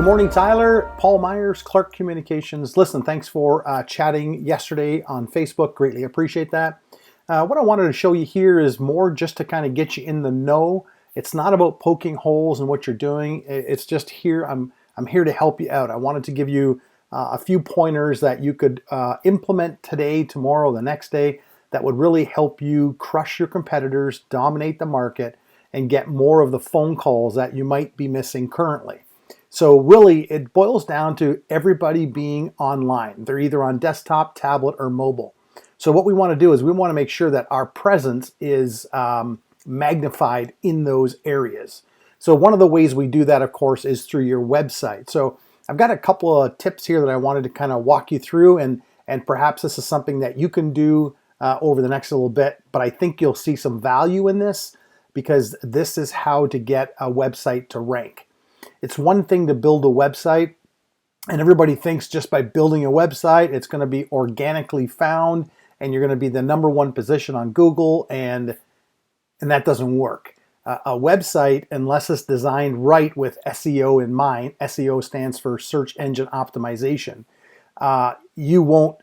Good morning, Tyler. Paul Myers, Clark Communications. Listen, thanks for chatting yesterday on Facebook. Greatly appreciate that. What I wanted to show you here is more just to kind of get you in the know. It's not about poking holes in what you're doing. It's just here. I'm here to help you out. I wanted to give you a few pointers that you could implement today, tomorrow, the next day that would really help you crush your competitors, dominate the market, and get more of the phone calls that you might be missing currently. So really, it boils down to everybody being online. They're either on desktop, tablet, or mobile. So what we want to do is we want to make sure that our presence is magnified in those areas. So one of the ways we do that, of course, is through your website. So I've got a couple of tips here that I wanted to kind of walk you through, and perhaps this is something that you can do over the next little bit, but I think you'll see some value in this because this is how to get a website to rank. It's one thing to build a website, and everybody thinks just by building a website, it's going to be organically found, and you're going to be the #1 position on Google, and that doesn't work. A website, unless it's designed right with SEO in mind, SEO stands for search engine optimization, you won't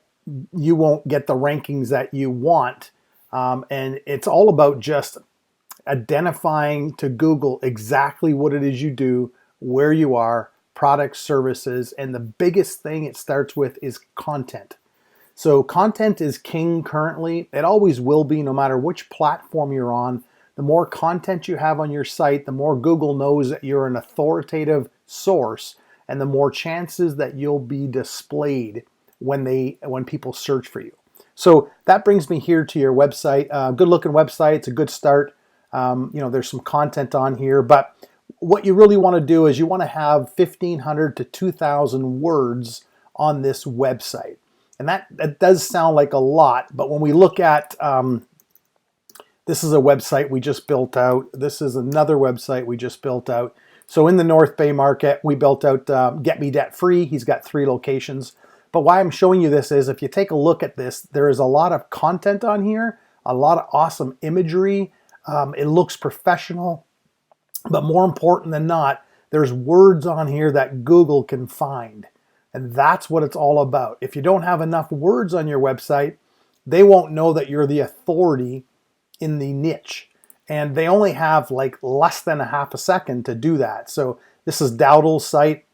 get the rankings that you want, and it's all about just identifying to Google exactly what it is you do, where you are, products, services, and the biggest thing it starts with is content. So content is king currently. It always will be, no matter which platform you're on. The more content you have on your site, the more Google knows that you're an authoritative source, and the more chances that you'll be displayed when people search for you. So that brings me here to your website. Good looking website. It's a good start. There's some content on here, but what you really want to do is you want to have 1,500 to 2,000 words on this website. And that does sound like a lot, but when we look at, this is a website we just built out. This is another website we just built out. So in the North Bay market, we built out Get Me Debt Free. He's got 3 locations. But why I'm showing you this is if you take a look at this, there is a lot of content on here, a lot of awesome imagery. It looks professional. But more important than not, there's words on here that Google can find. And that's what it's all about. If you don't have enough words on your website, they won't know that you're the authority in the niche. And they only have like less than a half a second to do that. So this is Dowdle's site.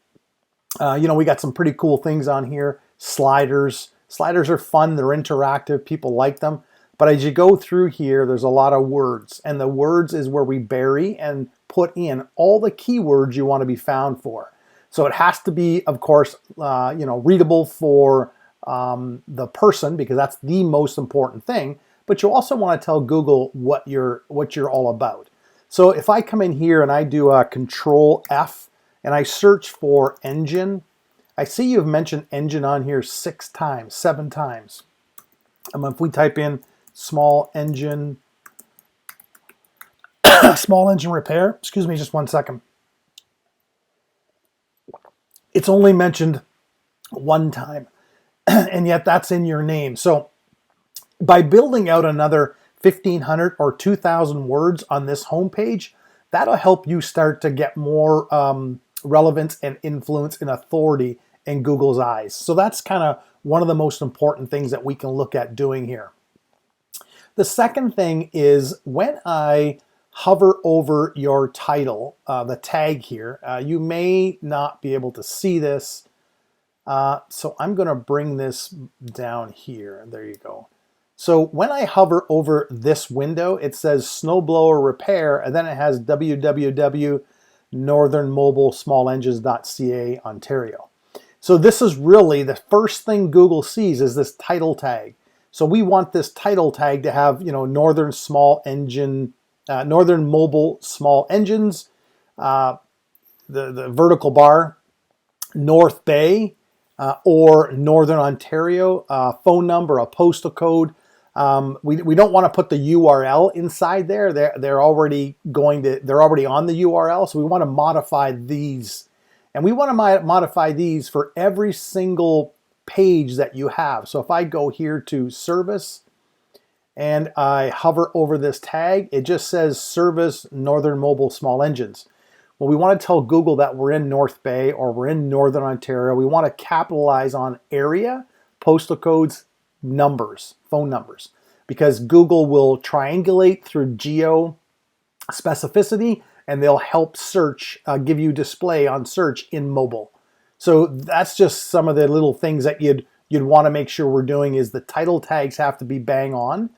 We got some pretty cool things on here. Sliders. Sliders are fun. They're interactive. People like them. But as you go through here, there's a lot of words. And the words is where we bury and put in all the keywords you want to be found for. So it has to be, of course, readable for the person, because that's the most important thing. But you also want to tell Google what you're all about. So if I come in here and I do a Control F and I search for engine, I see you've mentioned engine on here 6 times, 7 times. If we type in small engine repair, excuse me just one second. It's only mentioned 1 time, and yet that's in your name. So by building out another 1,500 or 2,000 words on this homepage, that'll help you start to get more relevance and influence and authority in Google's eyes. So that's kind of one of the most important things that we can look at doing here. The second thing is when I hover over your title, the tag here, you may not be able to see this. So I'm going to bring this down here. There you go. So when I hover over this window, it says snowblower repair, and then it has www.northernmobilesmallengines.ca Ontario. So this is really the first thing Google sees is this title tag. So we want this title tag to have, Northern Mobile Small Engines, the vertical bar, North Bay, or Northern Ontario, phone number, a postal code. We don't want to put the URL inside there. They're already on the URL, so we want to modify these. And we want to modify these for every single page that you have. So if I go here to service and I hover over this tag, it just says service Northern Mobile Small Engines. Well, we want to tell Google that we're in North Bay or we're in Northern Ontario. We want to capitalize on area, postal codes, numbers, phone numbers, because Google will triangulate through geo specificity and they'll help search, give you display on search in mobile. So that's just some of the little things that you'd want to make sure we're doing. Is the title tags have to be bang on.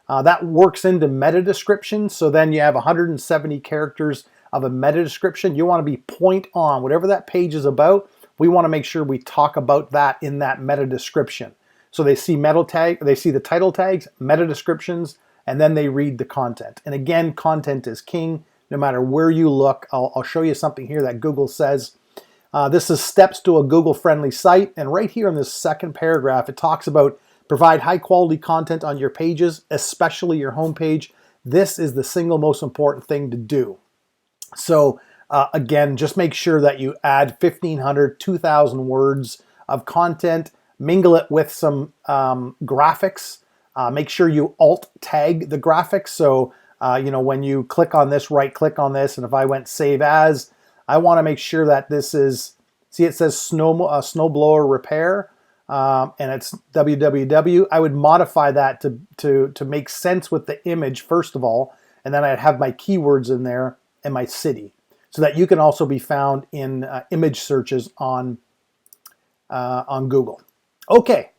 That works into meta description. So then you have 170 characters of a meta description. You want to be point on. Whatever that page is about, we want to make sure we talk about that in that meta description. So they see the title tags, meta descriptions, and then they read the content. And again, content is king no matter where you look. I'll show you something here that Google says. This is steps to a Google-friendly site. And right here in this second paragraph, it talks about provide high-quality content on your pages, especially your homepage. This is the single most important thing to do. So again, just make sure that you add 1,500, 2,000 words of content, mingle it with some graphics. Make sure you alt tag the graphics. So, when you click on this, right click on this, and if I went save as, I want to make sure that this is, see it says snowblower repair, and it's www. I would modify that to make sense with the image first of all, and then I'd have my keywords in there and my city, so that you can also be found in image searches on Google. Okay,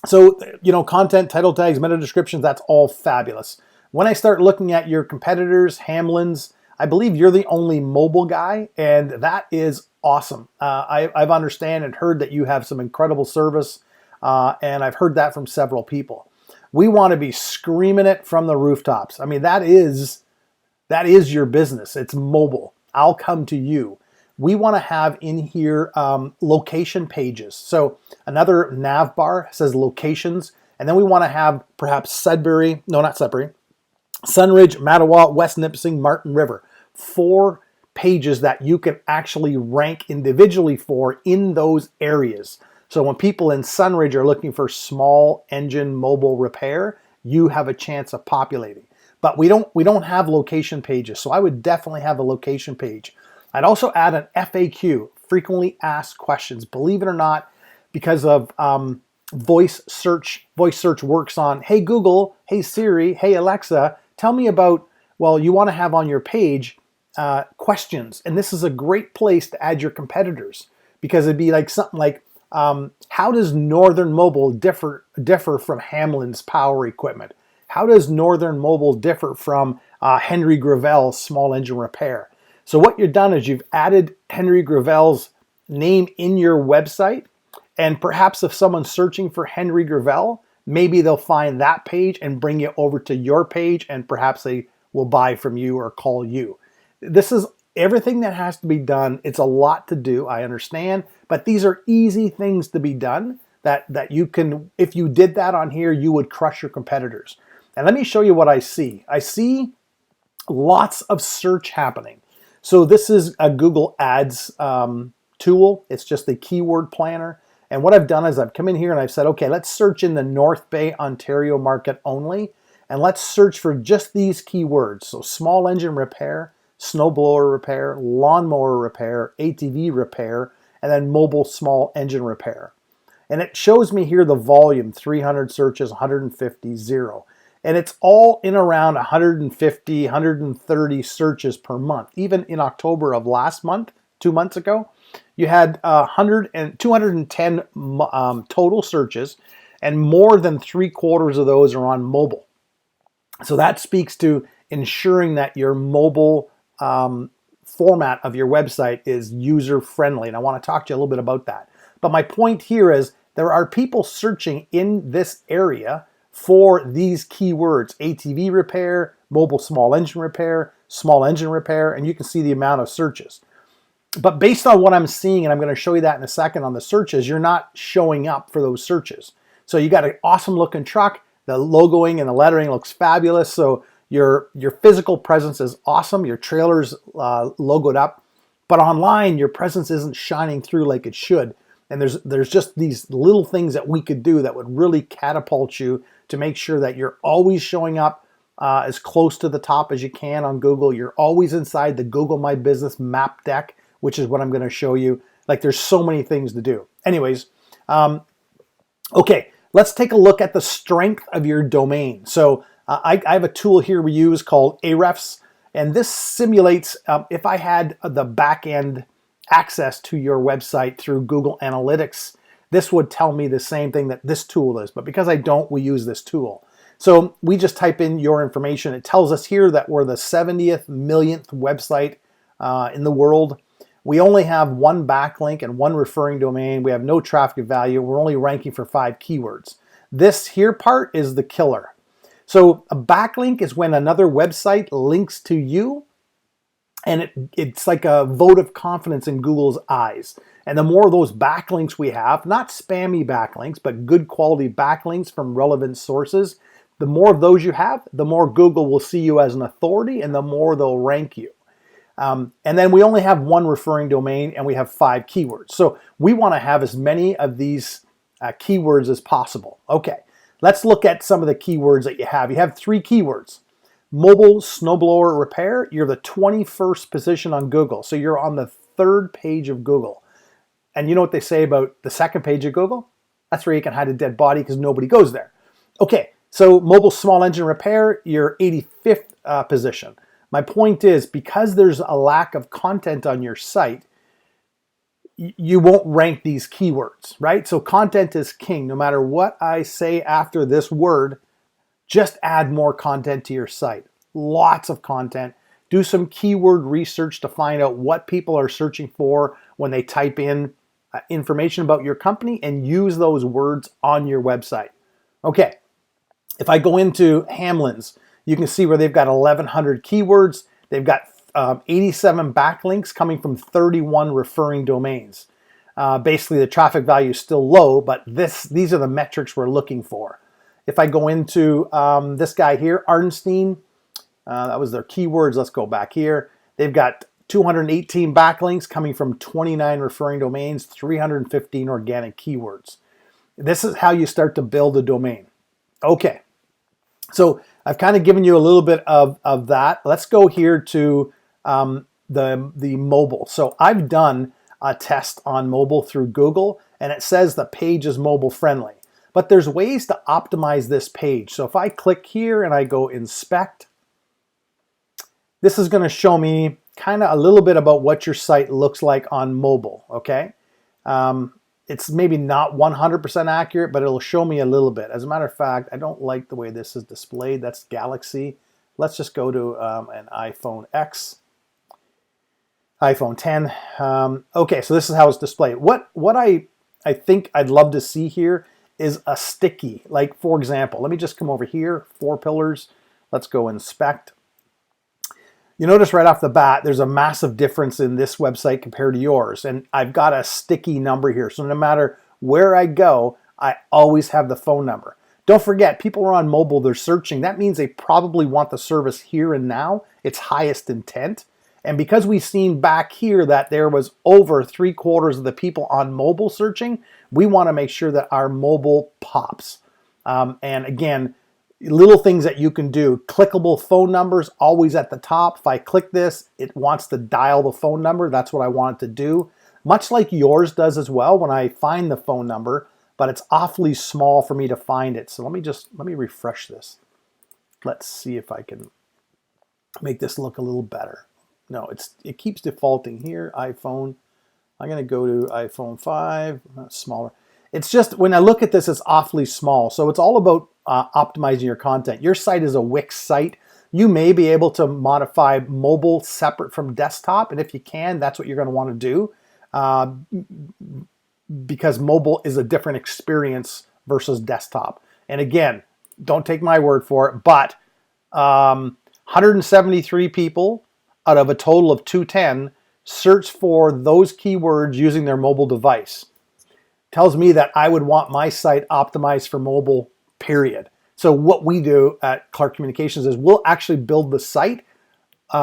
so content, title tags, meta descriptions, that's all fabulous. When I start looking at your competitors, Hamlin's, I believe you're the only mobile guy, and that is awesome. I've understand and heard that you have some incredible service, and I've heard that from several people. We want to be screaming it from the rooftops. I mean, that is your business. It's mobile. I'll come to you. We want to have in here location pages. So another nav bar says locations, and then we want to have perhaps Sunridge, Mattawa, West Nipissing, Martin River. 4 pages that you can actually rank individually for in those areas. So when people in Sunridge are looking for small engine mobile repair, you have a chance of populating. But we don't have location pages, so I would definitely have a location page. I'd also add an FAQ, frequently asked questions. Believe it or not, because of voice search works on, hey Google, hey Siri, hey Alexa, tell me about, well, you want to have on your page questions. And this is a great place to add your competitors, because it'd be like something like, how does Northern Mobile differ from Hamlin's Power Equipment? How does Northern Mobile differ from Henry Gravel's small engine repair? So what you've done is you've added Henry Gravel's name in your website, and perhaps if someone's searching for Henry Gravel, maybe they'll find that page and bring you over to your page, and perhaps they will buy from you or call you. This is everything that has to be done. It's a lot to do, I understand, but these are easy things to be done that you can, if you did that on here, you would crush your competitors. And let me show you what I see. I see lots of search happening. So this is a Google Ads tool. It's just a keyword planner. And what I've done is I've come in here and I've said, okay, let's search in the North Bay, Ontario market only. And let's search for just these keywords. So small engine repair, snowblower repair, lawnmower repair, ATV repair, and then mobile small engine repair. And it shows me here the volume, 300 searches, 150, 0. And it's all in around 150, 130 searches per month. Even in October of last month, 2 months ago, you had 210 total searches, and more than 3/4 of those are on mobile. So that speaks to ensuring that your mobile format of your website is user-friendly. And I want to talk to you a little bit about that. But my point here is there are people searching in this area for these keywords: ATV repair, mobile small engine repair, and you can see the amount of searches. But based on what I'm seeing, and I'm going to show you that in a second on the searches, you're not showing up for those searches. So you got an awesome looking truck, the logoing and the lettering looks fabulous, so your physical presence is awesome, your trailer's logoed up, but online your presence isn't shining through like it should. And there's just these little things that we could do that would really catapult you to make sure that you're always showing up as close to the top as you can on Google. You're always inside the Google My Business map deck, which is what I'm going to show you. Like, there's so many things to do. Anyways, okay, let's take a look at the strength of your domain. So I have a tool here we use called Ahrefs, and this simulates if I had the back-end access to your website through Google Analytics, this would tell me the same thing that this tool is. But because I don't, we use this tool. So we just type in your information. It tells us here that we're the 70th millionth website in the world. We only have one backlink and one referring domain. We have no traffic value. We're only ranking for 5 keywords. This here part is the killer. So a backlink is when another website links to you, and it's like a vote of confidence in Google's eyes. And the more of those backlinks we have, not spammy backlinks, but good quality backlinks from relevant sources, the more of those you have, the more Google will see you as an authority and the more they'll rank you. And then we only have one referring domain and we have 5 keywords. So we want to have as many of these keywords as possible. Okay, let's look at some of the keywords that you have. You have 3 keywords. Mobile snowblower repair, you're the 21st position on Google. So you're on the 3rd page of Google. And you know what they say about the 2nd page of Google? That's where you can hide a dead body because nobody goes there. Okay, so mobile small engine repair, you're 85th position. My point is, because there's a lack of content on your site, you won't rank these keywords, right? So content is king. No matter what I say after this word, just add more content to your site. Lots of content. Do some keyword research to find out what people are searching for when they type in information about your company, and use those words on your website. Okay, if I go into Hamlin's, you can see where they've got 1,100 keywords. They've got 87 backlinks coming from 31 referring domains. Basically, the traffic value is still low, but these are the metrics we're looking for. If I go into this guy here, Arnstein, that was their keywords. Let's go back here. They've got 218 backlinks coming from 29 referring domains, 315 organic keywords. This is how you start to build a domain. Okay, so I've kind of given you a little bit of that. Let's go here to the mobile. So I've done a test on mobile through Google, and it says the page is mobile friendly. But there's ways to optimize this page. So if I click here and I go inspect, this is going to show me kind of a little bit about what your site looks like on mobile, okay? It's maybe not 100% accurate, but it'll show me a little bit. As a matter of fact, I don't like the way this is displayed. That's Galaxy. Let's just go to an iPhone X, iPhone 10. Okay, so this is how it's displayed. What I think I'd love to see here is a sticky. Like, for example, let me just come over here, 4 pillars. Let's go inspect. You notice right off the bat, there's a massive difference in this website compared to yours. And I've got a sticky number here. So no matter where I go, I always have the phone number. Don't forget, people are on mobile, they're searching. That means they probably want the service here and now. It's highest intent. And because we've seen back here that there was over 3/4 of the people on mobile searching, we want to make sure that our mobile pops. And again, little things that you can do. Clickable phone numbers, always at the top. If I click this, it wants to dial the phone number. That's what I want it to do. Much like yours does as well when I find the phone number, but it's awfully small for me to find it. So let me refresh this. Let's see if I can make this look a little better. No, it keeps defaulting here, iPhone. I'm going to go to iPhone 5, smaller. It's just, when I look at this, it's awfully small. So it's all about optimizing your content. Your site is a Wix site. You may be able to modify mobile separate from desktop. And if you can, that's what you're going to want to do because mobile is a different experience versus desktop. And again, don't take my word for it, but 173 people out of a total of 210 search for those keywords using their mobile device. Tells me that I would want my site optimized for mobile, period. So what we do at Clark Communications is we'll actually build the site.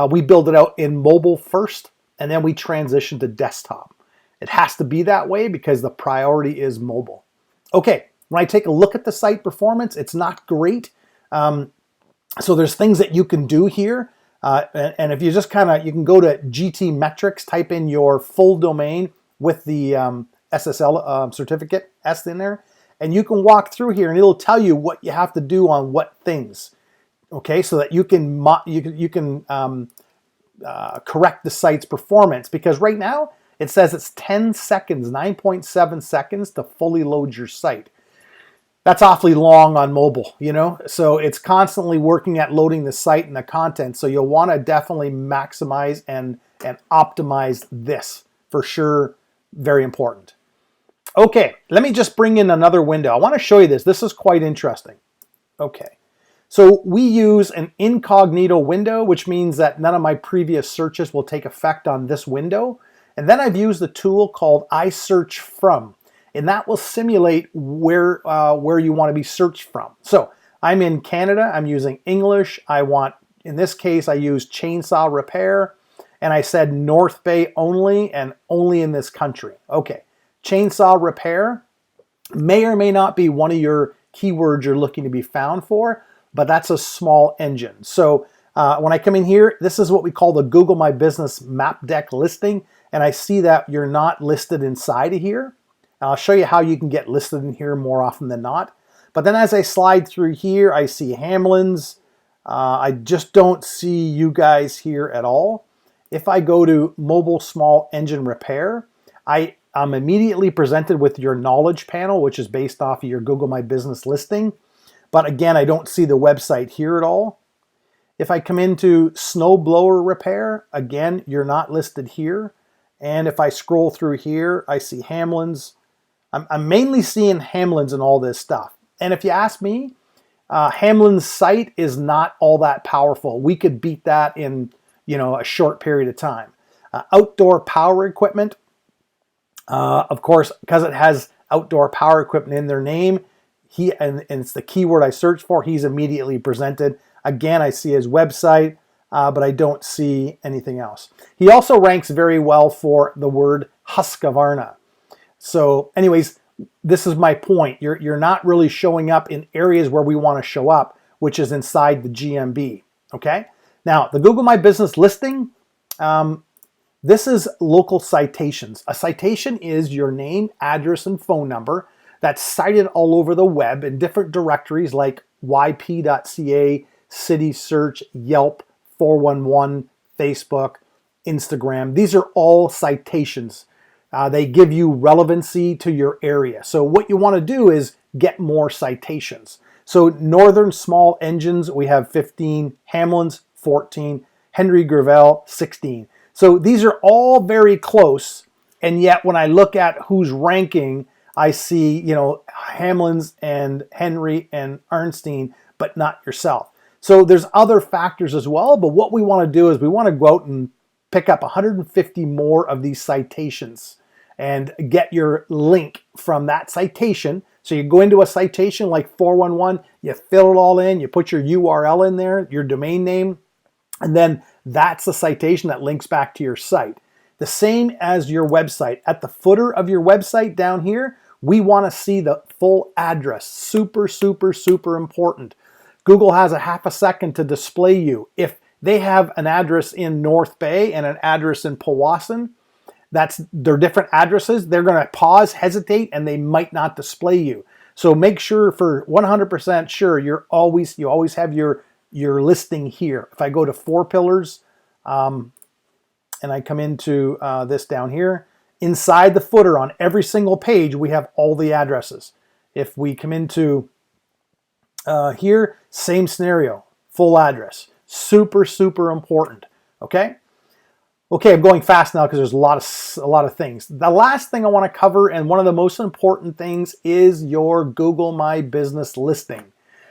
We build it out in mobile first, and then we transition to desktop. It has to be that way because the priority is mobile. Okay, when I take a look at the site performance, it's not great. So there's things that you can do here. And if you just you can go to GT Metrics, type in your full domain with the SSL certificate S in there, and you can walk through here and it'll tell you what you have to do on what things. Okay, so that you can correct the site's performance, because right now it says it's 10 seconds, 9.7 seconds to fully load your site. That's awfully long on mobile, you know? So it's constantly working at loading the site and the content. So you'll want to definitely maximize and optimize this for sure. Very important. Okay, let me just bring in another window. I want to show you this. This is quite interesting. Okay, so we use an incognito window, which means that none of my previous searches will take effect on this window. And then I've used a tool called I search from. And that will simulate where you want to be searched from. So I'm in Canada, I'm using English. In this case, I use chainsaw repair, and I said North Bay only, and only in this country. Okay, chainsaw repair may or may not be one of your keywords you're looking to be found for, but that's a small engine. So when I come in here, this is what we call the Google My Business map deck listing, and I see that you're not listed inside of here. I'll show you how you can get listed in here more often than not. But then as I slide through here, I see Hamlin's. I just don't see you guys here at all. If I go to mobile small engine repair, I'm immediately presented with your knowledge panel, which is based off of your Google My Business listing. But again, I don't see the website here at all. If I come into snow blower repair, again, you're not listed here. And if I scroll through here, I see Hamlin's. I'm mainly seeing Hamlin's and all this stuff. And if you ask me, Hamlin's site is not all that powerful. We could beat that in a short period of time. Outdoor power equipment, of course, because it has outdoor power equipment in their name, and it's the keyword I search for, he's immediately presented. Again, I see his website, but I don't see anything else. He also ranks very well for the word Husqvarna. So anyways, this is my point. You're not really showing up in areas where we want to show up, which is inside the GMB, okay? Now, the Google My Business listing, this is local citations. A citation is your name, address, and phone number that's cited all over the web in different directories like yp.ca, City Search, Yelp, 411, Facebook, Instagram. These are all citations. They give you relevancy to your area. So what you want to do is get more citations. So Northern Small Engines, we have 15, Hamlin's 14, Henry Gravel 16. So these are all very close, and yet when I look at who's ranking, I see, Hamlin's and Henry and Arnstein, but not yourself. So there's other factors as well, but what we want to do is we want to go out and pick up 150 more of these citations and get your link from that citation. So you go into a citation like 411, you fill it all in, you put your URL in there, your domain name, and then that's the citation that links back to your site. The same as your website. At the footer of your website down here, we want to see the full address. Super, super, super important. Google has a half a second to display you. If they have an address in North Bay and an address in Powassan, they're different addresses. They're going to pause, hesitate, and they might not display you. So make sure, for 100% sure, you always have your listing here. If I go to 4 pillars and I come into this down here, inside the footer on every single page, we have all the addresses. If we come into here, same scenario, full address. Super, super important, okay? Okay, I'm going fast now because there's a lot of things. The last thing I want to cover, and one of the most important things, is your Google My Business listing.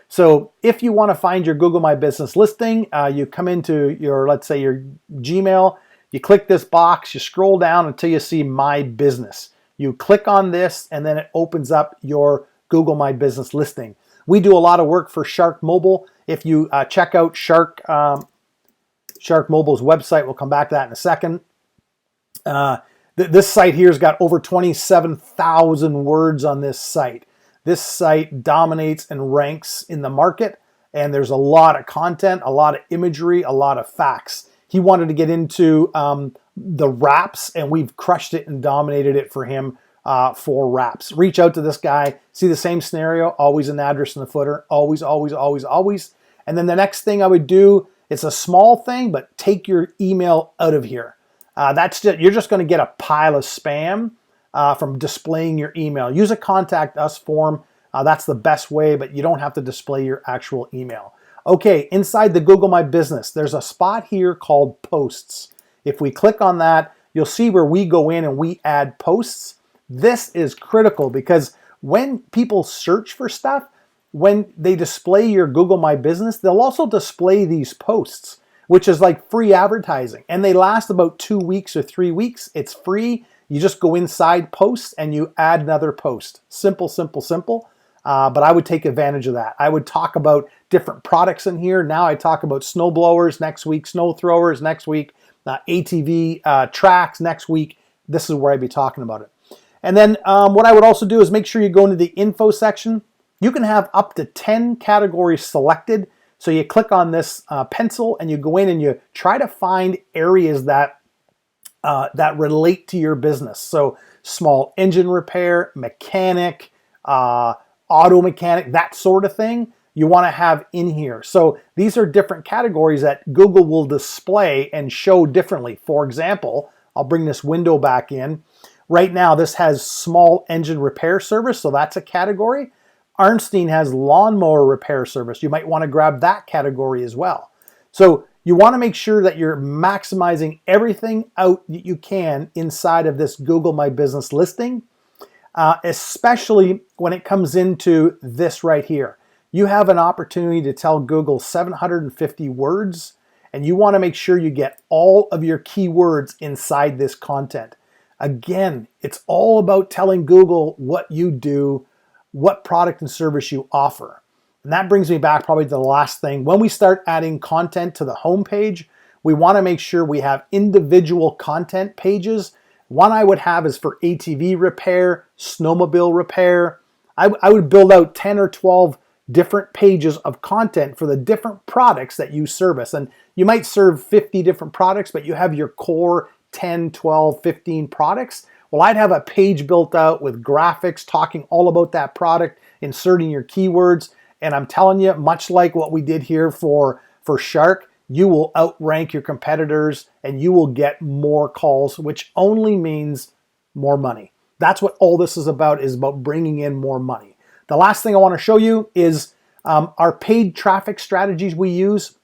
So if you want to find your Google My Business listing, you come into let's say your Gmail, you click this box, you scroll down until you see My Business. You click on this, and then it opens up your Google My Business listing. We do a lot of work for Shark Mobile. If you check out Shark Mobile's website, we'll come back to that in a second. This site here has got over 27,000 words on this site. This site dominates and ranks in the market. and there's a lot of content, a lot of imagery, a lot of facts. He wanted to get into the wraps, and we've crushed it and dominated it for him for wraps. Reach out to this guy. See the same scenario, always an address in the footer, always, always, always, always. And then the next thing I would do, it's a small thing, but take your email out of here. You're just going to get a pile of spam from displaying your email. Use a contact us form. That's the best way, but you don't have to display your actual email. Okay, inside the Google My Business, there's a spot here called Posts. If we click on that, you'll see where we go in and we add posts. This is critical because when people search for stuff, when they display your Google My Business, they'll also display these posts, which is like free advertising. And they last about 2 weeks or 3 weeks. It's free. You just go inside posts and you add another post. Simple, simple, simple. But I would take advantage of that. I would talk about different products in here. Now I talk about snow blowers next week, snow throwers next week, ATV tracks next week. This is where I'd be talking about it. And then what I would also do is make sure you go into the info section. You can have up to 10 categories selected. So you click on this pencil and you go in and you try to find areas that relate to your business. So small engine repair, mechanic, auto mechanic, that sort of thing you want to have in here. So these are different categories that Google will display and show differently. For example, I'll bring this window back in. Right now, this has small engine repair service, so that's a category. Arnstein has lawnmower repair service. You might want to grab that category as well. So you want to make sure that you're maximizing everything out that you can inside of this Google My Business listing, especially when it comes into this right here. You have an opportunity to tell Google 750 words, and you want to make sure you get all of your keywords inside this content. Again, it's all about telling Google what you do, what product and service you offer. And that brings me back probably to the last thing. When we start adding content to the homepage, we want to make sure we have individual content pages. One I would have is for ATV repair, snowmobile repair. I would build out 10 or 12 different pages of content for the different products that you service. And you might serve 50 different products, but you have your core 10, 12, 15 products. Well, I'd have a page built out with graphics talking all about that product, inserting your keywords. And I'm telling you, much like what we did here for Shark, you will outrank your competitors and you will get more calls, which only means more money. That's what all this is about bringing in more money. The last thing I want to show you is our paid traffic strategies we use.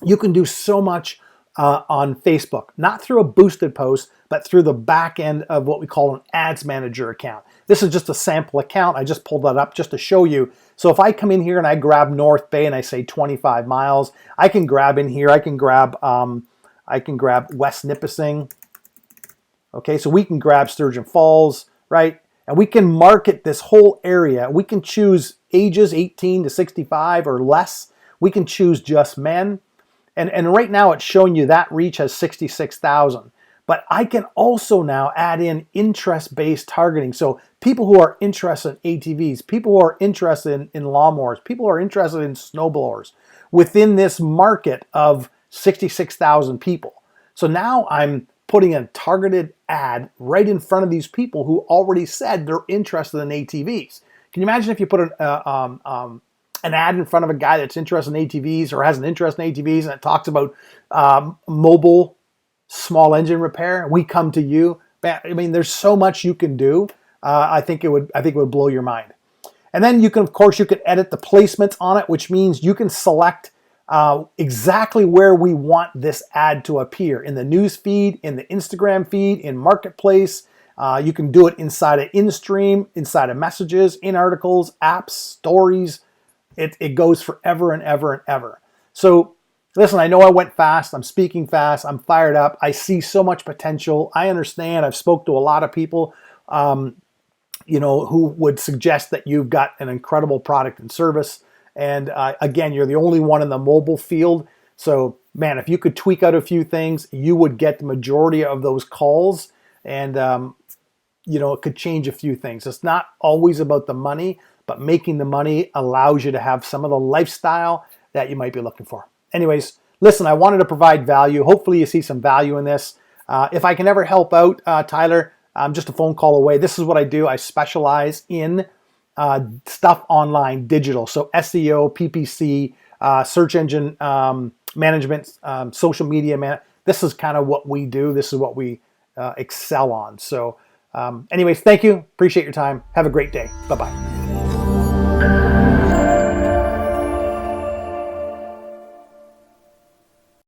You can do so much on Facebook, not through a boosted post, but through the back end of what we call an ads manager account. This is just a sample account. I just pulled that up just to show you. So if I come in here and I grab North Bay and I say 25 miles, I can grab in here. I can grab West Nipissing. Okay, so we can grab Sturgeon Falls, right? And we can market this whole area. We can choose ages 18 to 65 or less. We can choose just men. And right now it's showing you that reach has 66,000. But I can also now add in interest-based targeting. So people who are interested in ATVs, people who are interested in lawnmowers, people who are interested in snowblowers within this market of 66,000 people. So now I'm putting a targeted ad right in front of these people who already said they're interested in ATVs. Can you imagine if you put an ad in front of a guy that's interested in ATVs or has an interest in ATVs and it talks about mobile small engine repair? We come to you. I mean, there's so much you can do. I think it would blow your mind. And then you can, of course, you can edit the placements on it, which means you can select exactly where we want this ad to appear in the news feed, in the Instagram feed, in Marketplace. You can do it inside of InStream, inside of messages, in articles, apps, stories. It goes forever and ever and ever. So listen, I know I went fast. I'm speaking fast. I'm fired up. I see so much potential. I understand. I've spoke to a lot of people, who would suggest that you've got an incredible product and service. And again, you're the only one in the mobile field. So man, if you could tweak out a few things, you would get the majority of those calls. And, it could change a few things. It's not always about the money, but making the money allows you to have some of the lifestyle that you might be looking for. Anyways, listen, I wanted to provide value. Hopefully you see some value in this. If I can ever help out, Tyler, I'm just a phone call away. This is what I do. I specialize in stuff online, digital. So SEO, PPC, search engine management, social media. This is kind of what we do. This is what we excel on. So anyways, thank you. Appreciate your time. Have a great day. Bye-bye.